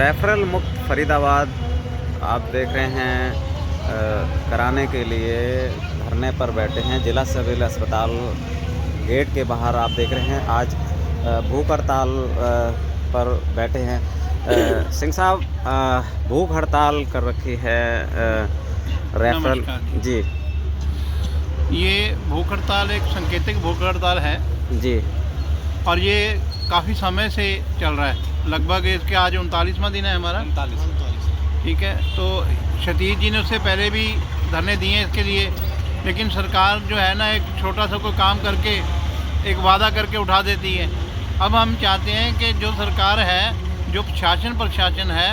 Referral मुक्त फरीदाबाद आप देख रहे हैं कराने के लिए धरने पर बैठे हैं। जिला सिविल अस्पताल गेट के बाहर आप देख रहे हैं आज भूख हड़ताल पर बैठे हैं। सिंह साहब भूख हड़ताल कर रखी है रेफरल जी। ये भूख हड़ताल एक सांकेतिक भूख हड़ताल है जी और ये काफ़ी समय से चल रहा है। लगभग इसके आज 39वां दिन है हमारा। 39 ठीक है। तो सतीश जी ने उससे पहले भी धरने दिए हैं इसके लिए, लेकिन सरकार जो है ना एक छोटा सा कोई काम करके एक वादा करके उठा देती है। अब हम चाहते हैं कि जो सरकार है, जो शासन प्रशासन है,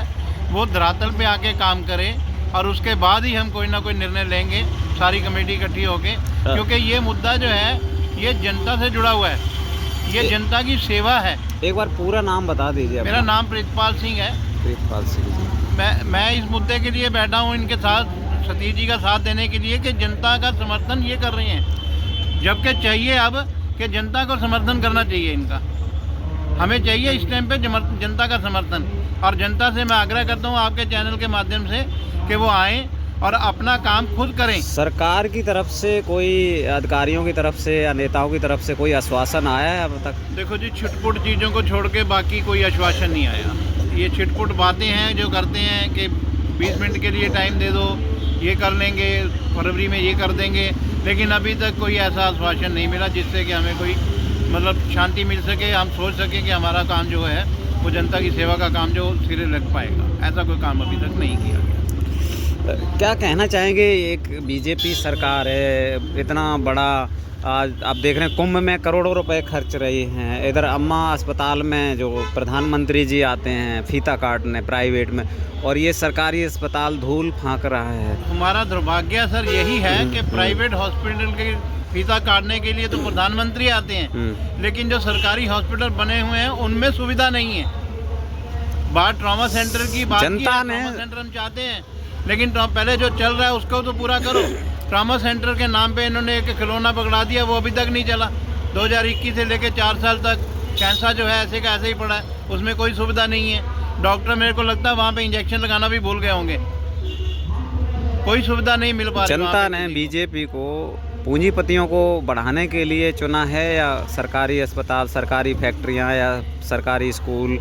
वो धरातल पे आके काम करे और उसके बाद ही हम कोई ना कोई निर्णय लेंगे सारी कमेटी इकट्ठी होके, क्योंकि ये मुद्दा जो है ये जनता से जुड़ा हुआ है, ये जनता की सेवा है। एक बार पूरा नाम बता दीजिए। मेरा नाम प्रीतपाल सिंह है। प्रीतपाल सिंह जी। मैं इस मुद्दे के लिए बैठा हूँ इनके साथ, सतीश जी का साथ देने के लिए कि जनता का समर्थन ये कर रही हैं, जबकि चाहिए अब कि जनता को समर्थन करना चाहिए इनका। हमें चाहिए इस टाइम पे जनता का समर्थन, और जनता से मैं आग्रह करता हूँ आपके चैनल के माध्यम से कि वो आएँ और अपना काम खुद करें। सरकार की तरफ से कोई अधिकारियों की तरफ से या नेताओं की तरफ से कोई आश्वासन आया है अब तक? देखो जी, छिटपुट चीज़ों को छोड़ के बाकी कोई आश्वासन नहीं आया। ये छिटपुट बातें हैं जो करते हैं कि 20 मिनट के लिए टाइम दे दो, ये कर लेंगे, फरवरी में ये कर देंगे, लेकिन अभी तक कोई ऐसा आश्वासन नहीं मिला जिससे कि हमें कोई मतलब शांति मिल सके, हम सोच सकें कि हमारा काम जो है वो जनता की सेवा का काम जो सिरे लग पाएगा। ऐसा कोई काम अभी तक नहीं किया गया। क्या कहना चाहेंगे? एक बीजेपी सरकार है, इतना बड़ा आज आप देख रहे हैं कुंभ में करोड़ों रुपए खर्च रही हैं, इधर अम्मा अस्पताल में जो प्रधानमंत्री जी आते हैं फीता काटने प्राइवेट में, और ये सरकारी अस्पताल धूल फांक रहा है। हमारा दुर्भाग्य सर यही है कि प्राइवेट हॉस्पिटल के फीता काटने के लिए तो प्रधानमंत्री आते हैं, लेकिन जो सरकारी हॉस्पिटल बने हुए हैं उनमें सुविधा नहीं है। बात ट्रॉमा सेंटर की बात जनता ने ट्रॉमा सेंटर हम चाहते हैं, लेकिन पहले जो चल रहा है उसको तो पूरा करो। ट्रॉमा सेंटर के नाम पे इन्होंने एक खिलौना पकड़ा दिया, वो अभी तक नहीं चला। 2021 से लेकर 4 साल तक कैंसर जो है ऐसे का ऐसे ही पड़ा है, उसमें कोई सुविधा नहीं है। डॉक्टर मेरे को लगता है वहाँ पे इंजेक्शन लगाना भी भूल गए होंगे, कोई सुविधा नहीं मिल पा रही। जनता ने बीजेपी को पूंजीपतियों को बढ़ाने के लिए चुना है या सरकारी अस्पताल, सरकारी फैक्ट्रियाँ या सरकारी स्कूल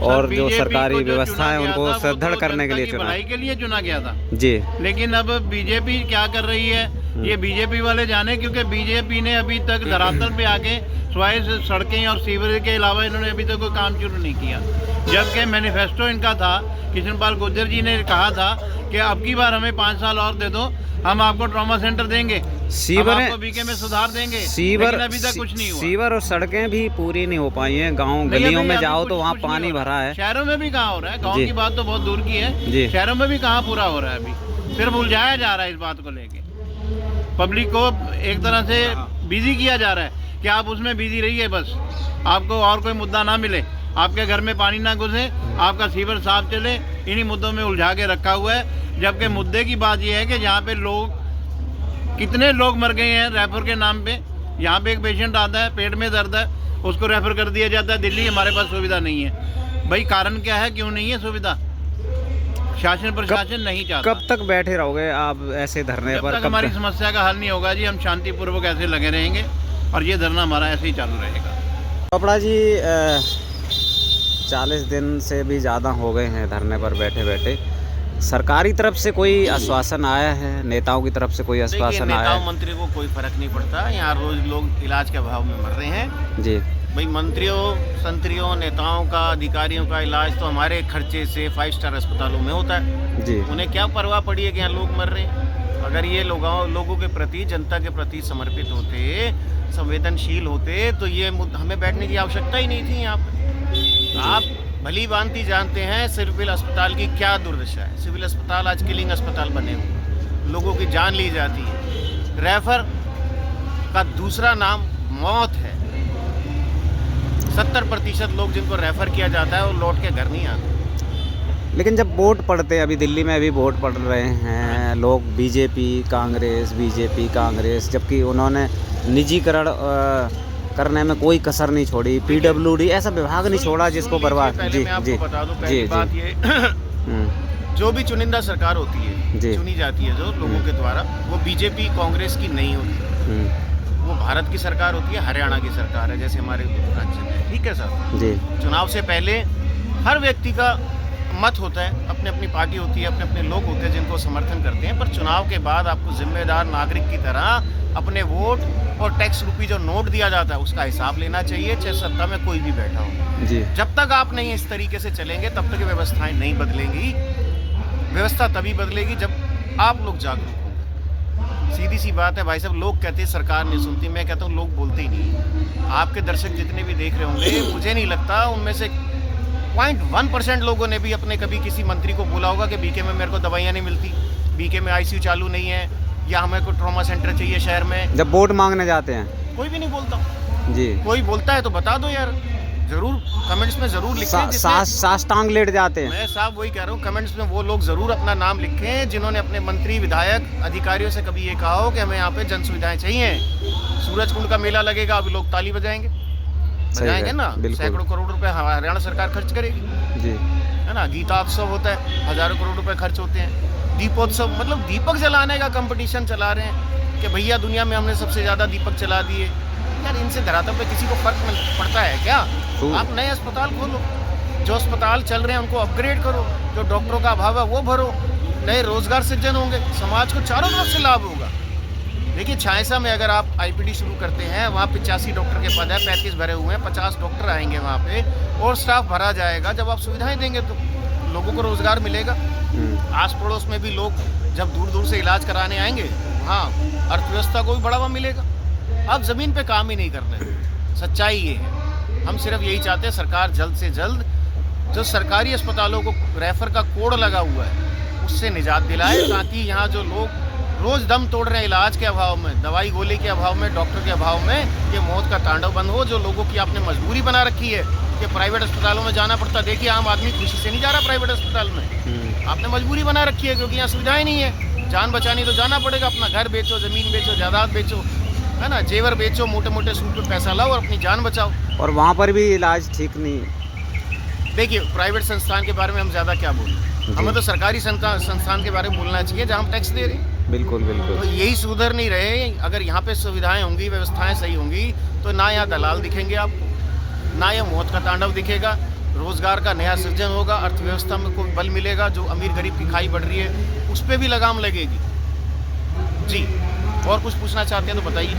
और जो सरकारी व्यवस्था है उनको सुदृढ़ करने के लिए चुना, भलाई के लिए चुना गया था जी। लेकिन अब बीजेपी क्या कर रही है ये बीजेपी वाले जाने, क्योंकि बीजेपी ने अभी तक धरातल पे आके स्वाय सड़कें और सीवरेज के अलावा इन्होंने अभी तक कोई काम शुरू नहीं किया। जबकि मैनिफेस्टो इनका था, कृष्णपाल गुर्जर जी ने कहा था कि अब की बार हमें 5 साल और दे दो, हम आपको ट्रॉमा सेंटर देंगे, आपको बीके में सुधार देंगे। लेकिन अभी तक कुछ नहीं हुआ। सीवर और सड़कें भी पूरी नहीं हो पाई हैं। गांव गलियों में जाओ तो वहाँ पानी भरा है। शहरों में भी कहाँ हो रहा है, गांव की बात तो बहुत दूर की है, शहरों में भी कहाँ पूरा हो रहा है। अभी सिर्फ उलझाया जा रहा है इस बात को लेके, पब्लिक को एक तरह से बिजी किया जा रहा है कि आप उसमें बिजी रहिए, बस आपको और कोई मुद्दा ना मिले, आपके घर में पानी ना घुसे, आपका सीवर साफ चले, इन्हीं मुद्दों में उलझा के रखा हुआ है। जबकि मुद्दे की बात यह है कि यहाँ पे लोग कितने लोग मर गए हैं रेफर के नाम पे। यहाँ पे एक पेशेंट आता है, पेट में दर्द है, उसको रेफर कर दिया जाता है दिल्ली, हमारे पास सुविधा नहीं है। भाई कारण क्या है, क्यों नहीं है सुविधा? शासन प्रशासन नहीं चाहता। कब तक बैठे रहोगे आप ऐसे धरने पर? जब तक हमारी समस्या का हल नहीं होगा जी, हम शांतिपूर्वक ऐसे लगे रहेंगे और ये धरना हमारा ऐसे ही चालू रहेगा। कपड़ा जी 40 दिन से भी ज़्यादा हो गए हैं धरने पर बैठे बैठे। सरकारी तरफ से कोई आश्वासन आया है? नेताओं की तरफ से कोई आश्वासन आया है? नेताओं मंत्री को कोई फर्क नहीं पड़ता, यहाँ रोज लोग इलाज के अभाव में मर रहे हैं जी। भाई मंत्रियों, संतरियों, नेताओं का, अधिकारियों का इलाज तो हमारे खर्चे से 5 स्टार अस्पतालों में होता है जी। उन्हें क्या परवाह पड़ी है कि यहाँ लोग मर रहे हैं? अगर ये लोगों के प्रति, जनता के प्रति समर्पित होते, संवेदनशील होते तो ये हमें बैठने की आवश्यकता ही नहीं थी यहाँ पर। आप भली भांति जानते हैं सिविल अस्पताल की क्या दुर्दशा है। सिविल अस्पताल आज किलिंग अस्पताल बने हुए, लोगों की जान ली जाती है। रेफर का दूसरा नाम मौत है। 70% लोग जिनको रेफर किया जाता है वो लौट के घर नहीं आते। लेकिन जब वोट पड़ते हैं, अभी दिल्ली में अभी वोट पड़ रहे हैं लोग, बीजेपी कांग्रेस, जबकि उन्होंने निजीकरण करने में कोई कसर नहीं छोड़ी, PWD ऐसा विभाग नहीं छोड़ा जिसको बर्बाद। पहले जी मैं आपको जी बता दूं, पहली बात ये जो भी चुनिंदा सरकार होती है, चुनी जाती है जो लोगों के द्वारा, वो बीजेपी कांग्रेस की नहीं होती, वो भारत की सरकार होती है, हरियाणा की सरकार है, जैसे हमारे राज्य में। ठीक है सर जी। चुनाव से पहले हर व्यक्ति का मत होता है, अपनी अपनी पार्टी होती है, अपने अपने लोग होते हैं जिनको समर्थन करते हैं, पर चुनाव के बाद आपको जिम्मेदार नागरिक की तरह अपने वोट और टैक्स रूपी जो नोट दिया जाता है उसका हिसाब लेना चाहिए, चाहे सत्ता में कोई भी बैठा हो जी। जब तक आप नहीं इस तरीके से चलेंगे तब तक व्यवस्थाएं नहीं बदलेंगी। व्यवस्था तभी बदलेगी जब आप लोग जागरूक होंगे। सीधी सी बात है भाई साहब, लोग कहते हैं सरकार नहीं सुनती, मैं कहता हूँ लोग बोलते ही नहीं। आपके दर्शक जितने भी देख रहे होंगे, मुझे नहीं लगता उनमें से 0.1% लोगों ने भी अपने कभी किसी मंत्री को बोला होगा कि बीके में मेरे को दवाइयाँ नहीं मिलती, बीके में ICU चालू नहीं है, या हमें कोई ट्रॉमा सेंटर चाहिए शहर में। जब वोट मांगने जाते हैं कोई भी नहीं बोलता जी। कोई बोलता है तो बता दो यार, जरूर कमेंट्स में जरूर लिखें। साष्टांग लेट जाते हैं। मैं साहब वही कह रहा हूँ, कमेंट्स में वो लोग जरूर अपना नाम लिखें जिन्होंने अपने मंत्री, विधायक, अधिकारियों से कभी ये कहा हो कि हमें यहाँ पे जन सुविधाएं चाहिए। सूरज कुंड का मेला लगेगा, अभी लोग ताली बजाएंगे ना, सैकड़ों करोड़ रुपए हरियाणा सरकार खर्च करेगी जी, है ना। गीतात्सव होता है, हजारों करोड़ रुपए खर्च होते हैं। दीपोत्सव मतलब दीपक जलाने का कंपटीशन चला रहे हैं कि भैया दुनिया में हमने सबसे ज्यादा दीपक जला दिए। यार इनसे धरातल पे किसी को फर्क पड़ता है क्या? आप नए अस्पताल खोलो, जो अस्पताल चल रहे हैं उनको अपग्रेड करो, जो डॉक्टरों का अभाव है वो भरो, नए रोजगार सृजन होंगे, समाज को चारों तरफ से लाभ होगा। देखिए छायसा में अगर आप IPD शुरू करते हैं, वहाँ 85 डॉक्टर के पद है, 35 भरे हुए हैं, 50 डॉक्टर आएंगे वहाँ पे और स्टाफ भरा जाएगा। जब आप सुविधाएं देंगे तो लोगों को रोजगार मिलेगा। आस पड़ोस में भी लोग जब दूर दूर से इलाज कराने आएंगे, हाँ अर्थव्यवस्था को भी बढ़ावा मिलेगा। अब जमीन पे काम ही नहीं कर रहे, सच्चाई ये है। हम सिर्फ यही चाहते हैं सरकार जल्द से जल्द जो सरकारी अस्पतालों को रेफर का कोड लगा हुआ है उससे निजात दिलाए, ताकि यहाँ जो लोग रोज दम तोड़ रहे हैं इलाज के अभाव में, दवाई गोली के अभाव में, डॉक्टर के अभाव में, ये मौत का तांडव बंद हो। जो लोगों की आपने मजबूरी बना रखी है कि प्राइवेट अस्पतालों में जाना पड़ता, देखिए आम आदमी खुशी से नहीं जा रहा प्राइवेट अस्पताल में, आपने मजबूरी बना रखी है क्योंकि यहाँ सुविधाएं नहीं है। जान बचानी तो जाना पड़ेगा, अपना घर बेचो, जमीन बेचो, जायदाद बेचो, है ना, जेवर बेचो, मोटे मोटे सूद पे पैसा लाओ और अपनी जान बचाओ। और वहाँ पर भी इलाज ठीक नहीं। देखिए प्राइवेट संस्थान के बारे में हम ज़्यादा क्या बोलें, हमें तो सरकारी संस्थान के बारे में बोलना चाहिए जहाँ हम टैक्स दे रहे हैं। बिल्कुल बिल्कुल। तो यही सुधर नहीं रहे। अगर यहाँ पे सुविधाएं होंगी, व्यवस्थाएं सही होंगी, तो ना यहाँ दलाल दिखेंगे आपको, ना यह मौत का तांडव दिखेगा, रोजगार का नया सृजन होगा, अर्थव्यवस्था में कोई बल मिलेगा। जो अमीर गरीब की खाई बढ़ रही है उस पर भी लगाम लगेगी जी। और कुछ पूछना चाहते हैं तो बताइए।